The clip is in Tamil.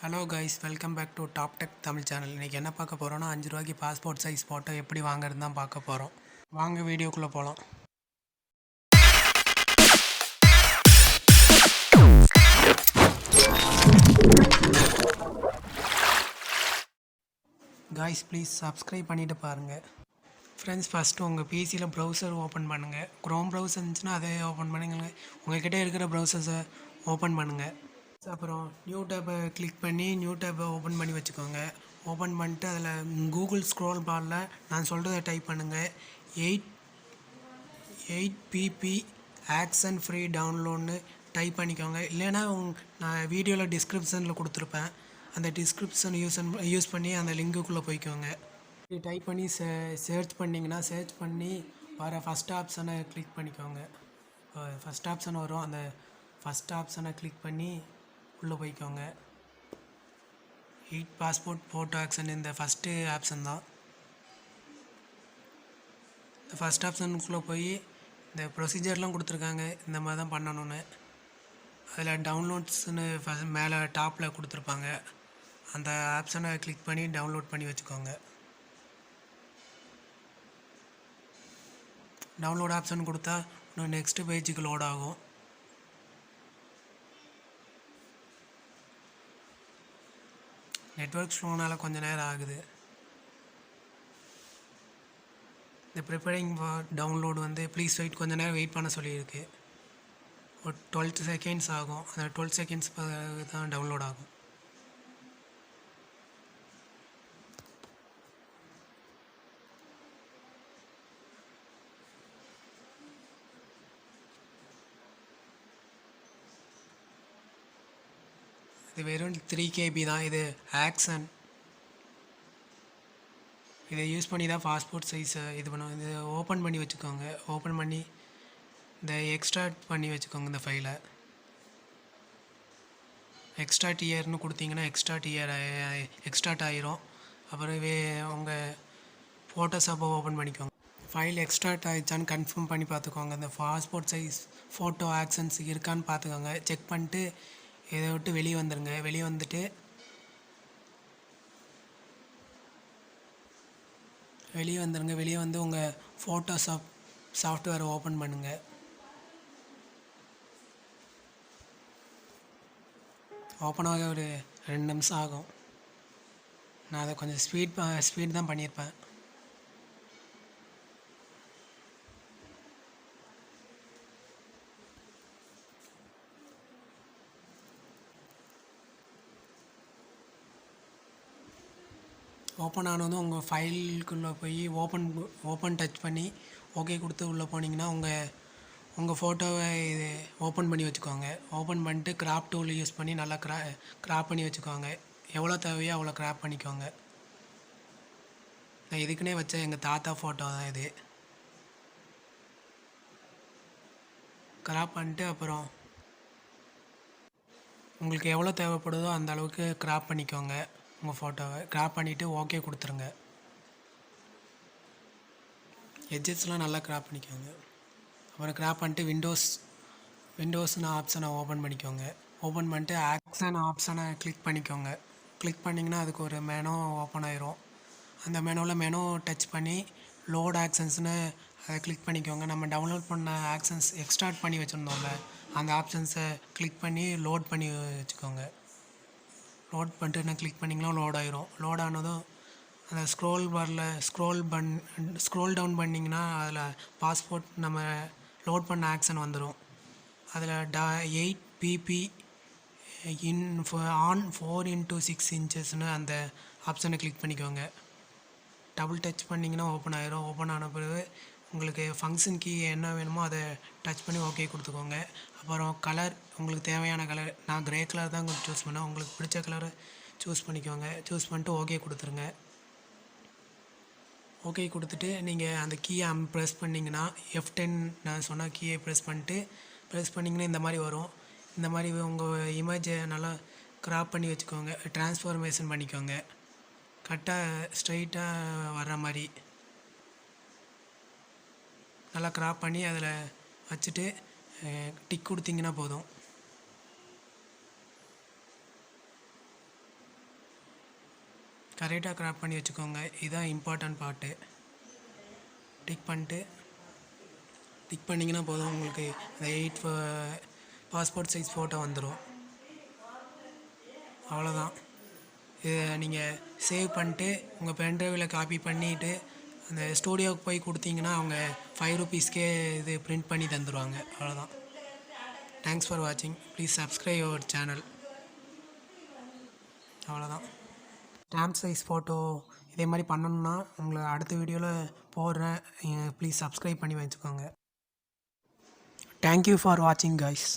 Hello guys, welcome back to top tech Tamil channel. இன்றைக்கி என்ன பார்க்க போகிறோன்னா, 5 ரூபாய்க்கு பாஸ்போர்ட் சைஸ் ஃபோட்டோ எப்படி வாங்குறது தான் பார்க்க போகிறோம். வாங்க வீடியோக்குள்ளே போகலாம். கைஸ், ப்ளீஸ் சப்ஸ்கிரைப் பண்ணிவிட்டு பாருங்கள். ஃப்ரெண்ட்ஸ், ஃபஸ்ட்டு உங்கள் பிசியில் ப்ரௌசர் ஓப்பன் பண்ணுங்கள். க்ரோம் ப்ரௌசர் இருந்துச்சுன்னா அதை ஓப்பன் பண்ணுங்க. உங்கள்கிட்ட இருக்கிற ப்ரௌசர்ஸை ஓப்பன் பண்ணுங்கள். அப்புறம் நியூ டேப்பை கிளிக் பண்ணி நியூ டேப்பை ஓப்பன் பண்ணி வச்சுக்கோங்க. ஓப்பன் பண்ணிட்டு அதில் கூகுள் ஸ்க்ரோல் பாரில் நான் சொல்கிறத டைப் பண்ணுங்கள். 8 ஆக்ஷன் ஃப்ரீ டவுன்லோட்னு டைப் பண்ணிக்கோங்க. இல்லைன்னா நான் வீடியோவில் டிஸ்கிரிப்ஷனில் கொடுத்துருப்பேன். அந்த டிஸ்கிரிப்ஷன் யூஸ் பண்ணி அந்த லிங்க்குள்ளே போய்க்கோங்க. டைப் பண்ணி சர்ச் பண்ணிங்கன்னா சர்ச் பண்ணி வர ஃபஸ்ட் ஆப்ஷனை கிளிக் பண்ணிக்கோங்க. ஃபஸ்ட் ஆப்ஷன் வரும். அந்த ஃபஸ்ட் ஆப்ஷனை கிளிக் பண்ணி உள்ளே போய்க்கோங்க. 8 பாஸ்போர்ட் ஃபோட்டோ ஆக்ஷன் இந்த ஃபஸ்ட்டு ஆப்ஷன் தான். இந்த ஃபஸ்ட் ஆப்ஷனுக்குள்ளே போய் இந்த ப்ரொசீஜர்லாம் கொடுத்துருக்காங்க. இந்த மாதிரி தான் பண்ணணுன்னு. அதில் டவுன்லோட்ஸ்னு மேலே டாப்பில் கொடுத்துருப்பாங்க. அந்த ஆப்ஷனை கிளிக் பண்ணி டவுன்லோட் பண்ணி வச்சுக்கோங்க. டவுன்லோட் ஆப்ஷன் கொடுத்தா இன்னும் நெக்ஸ்ட்டு பேஜுக்கு லோட் ஆகும். நெட்வொர்க் ஸ்லோனால் கொஞ்சம் நேரம் ஆகுது. இந்த preparing for download please wait, கொஞ்சம் நேரம் வெயிட் பண்ண சொல்லியிருக்கு. ஒரு 12 செகண்ட்ஸ் ஆகும். அந்த 12 செகண்ட்ஸ் தான் டவுன்லோட் ஆகும். இது வெறும் 3 KB தான். இது ஆக்ஷன். இதை யூஸ் பண்ணி தான் பாஸ்போர்ட் சைஸை இது பண்ணுவோம். இது ஓப்பன் பண்ணி வச்சுக்கோங்க. ஓப்பன் பண்ணி இந்த எக்ஸ்ட்ராக்ட் பண்ணி வச்சுக்கோங்க. இந்த ஃபைலை எக்ஸ்ட்ராக்ட் இயர்னு கொடுத்தீங்கன்னா எக்ஸ்ட்ராக்ட் ஆயிரும். அப்புறம் உங்கள் ஃபோட்டோஷாப்பை ஓப்பன் பண்ணிக்கோங்க. ஃபைல் எக்ஸ்ட்ராக்ட் ஆகிடுச்சான்னு கன்ஃபார்ம் பண்ணி பார்த்துக்கோங்க. இந்த பாஸ்போர்ட் சைஸ் ஃபோட்டோ ஆக்ஷன்ஸ் இருக்கான்னு பார்த்துக்கோங்க. செக் பண்ணிட்டு இதை விட்டு வெளியே வந்துடுங்க. வெளியே வந்துட்டு வெளியே வந்து உங்கள் ஃபோட்டோஷாப் சாஃப்ட்வேரை ஓப்பன் பண்ணுங்கள். ஓப்பன் ஆக ஒரு 2 நிமிஷம் ஆகும். நான் அதை கொஞ்சம் ஸ்பீட் தான் பண்ணியிருப்பேன். ஓப்பன் ஆனதும் உங்கள் ஃபைலுக்குள்ளே போய் ஓப்பன் டச் பண்ணி ஓகே கொடுத்து உள்ளே போனீங்கன்னா உங்கள் ஃபோட்டோவை இது ஓப்பன் பண்ணி வச்சுக்கோங்க. ஓப்பன் பண்ணிட்டு கிராப் டூல் யூஸ் பண்ணி நல்லா கிராப் பண்ணி வச்சுக்கோங்க. எவ்வளோ தேவையோ அவ்வளோ கிராப் பண்ணிக்கோங்க. நான் இதுக்குன்னே வச்ச எங்கள் தாத்தா ஃபோட்டோ தான் இது. கிராப் பண்ணிட்டு அப்புறம் உங்களுக்கு எவ்வளோ தேவைப்படுதோ அந்த அளவுக்கு கிராப் பண்ணிக்கோங்க. உங்கள் ஃபோட்டோவை கிராப் பண்ணிவிட்டு ஓகே கொடுத்துருங்க. எட்ஜஸ்லாம் நல்லா கிராப் பண்ணிக்கோங்க. அப்புறம் கிராப் பண்ணிட்டு விண்டோஸ்னு ஆப்ஷனை ஓப்பன் பண்ணிக்கோங்க. ஓப்பன் பண்ணிட்டு ஆக்ஷன் ஆப்ஷனை கிளிக் பண்ணிக்கோங்க. கிளிக் பண்ணிங்கன்னா அதுக்கு ஒரு மெனு ஓப்பன் ஆயிரும். அந்த மெனு டச் பண்ணி லோட் ஆக்ஷன்ஸ்னு அதை கிளிக் பண்ணிக்கோங்க. நம்ம டவுன்லோட் பண்ண ஆக்ஷன்ஸ் எக்ஸ்ட்ராக்ட் பண்ணி வச்சுருந்தோம்ல, அந்த ஆப்ஷன்ஸை கிளிக் பண்ணி லோட் பண்ணி வச்சுக்கோங்க. லோட் பண்ணிட்டு நான் கிளிக் பண்ணிங்கன்னா லோட் ஆயிரும். லோட் ஆனதும் அந்த ஸ்க்ரோல் பாரில் ஸ்க்ரோல் டவுன் பண்ணிங்கன்னா அதில் பாஸ்போர்ட் நம்ம லோட் பண்ண ஆக்ஷன் வந்துடும். அதில் 8 ஆன் 4x6 இன்ச்சஸ்னு அந்த ஆப்ஷனை கிளிக் பண்ணிக்கோங்க. டபுள் டச் பண்ணிங்கன்னா ஓப்பன் ஆயிரும். ஓப்பன் ஆன பிறகு உங்களுக்கு ஃபங்க்ஷன் கீ என்ன வேணுமோ அதை டச் பண்ணி ஓகே கொடுத்துக்கோங்க. அப்புறம் கலர், உங்களுக்கு தேவையான கலர், நான் கிரே கலர் தான் கொஞ்சம் சூஸ் பண்ணேன். உங்களுக்கு பிடிச்ச கலரை சூஸ் பண்ணிக்கோங்க. சூஸ் பண்ணிட்டு ஓகே கொடுத்துருங்க. ஓகே கொடுத்துட்டு நீங்கள் அந்த கீயை ப்ரெஸ் பண்ணிங்கன்னா F10 நான் சொன்ன கீயை ப்ரெஸ் பண்ணிங்கன்னா இந்த மாதிரி வரும். இந்த மாதிரி உங்கள் இமேஜை நல்லா கிராப் பண்ணி வச்சுக்கோங்க. ட்ரான்ஸ்ஃபார்மேஷன் பண்ணிக்கோங்க. கரெக்டாக ஸ்ட்ரைட்டாக வர்ற மாதிரி நல்லா கிராப் பண்ணி அதில் வச்சுட்டு டிக் கொடுத்தீங்கன்னா போதும். கரெக்டாக கிராப் பண்ணி வச்சுக்கோங்க. இதுதான் இம்பார்ட்டன்ட் பார்ட்டு. டிக் பண்ணிங்கன்னா போதும், உங்களுக்கு அந்த 8 பாஸ்போர்ட் சைஸ் ஃபோட்டோ வந்துடும். அவ்வளோதான். இதை நீங்கள் சேவ் பண்ணிட்டு உங்கள் பென்ட்ரைவில் காப்பி பண்ணிவிட்டு அந்த ஸ்டூடியோவுக்கு போய் கொடுத்தீங்கன்னா அவங்க ₹5 இது பிரிண்ட் பண்ணி தந்துடுவாங்க. அவ்வளோதான். தேங்க்ஸ் ஃபார் வாட்சிங். Please subscribe our channel. அவ்வளோதான். ஸ்டாம்ப் சைஸ் ஃபோட்டோ இதே மாதிரி பண்ணணுன்னா உங்களை அடுத்த வீடியோவில் போடுறேன். ப்ளீஸ் சப்ஸ்கிரைப் பண்ணி வச்சுக்கோங்க. தேங்க்யூ ஃபார் வாட்சிங் கைஸ்.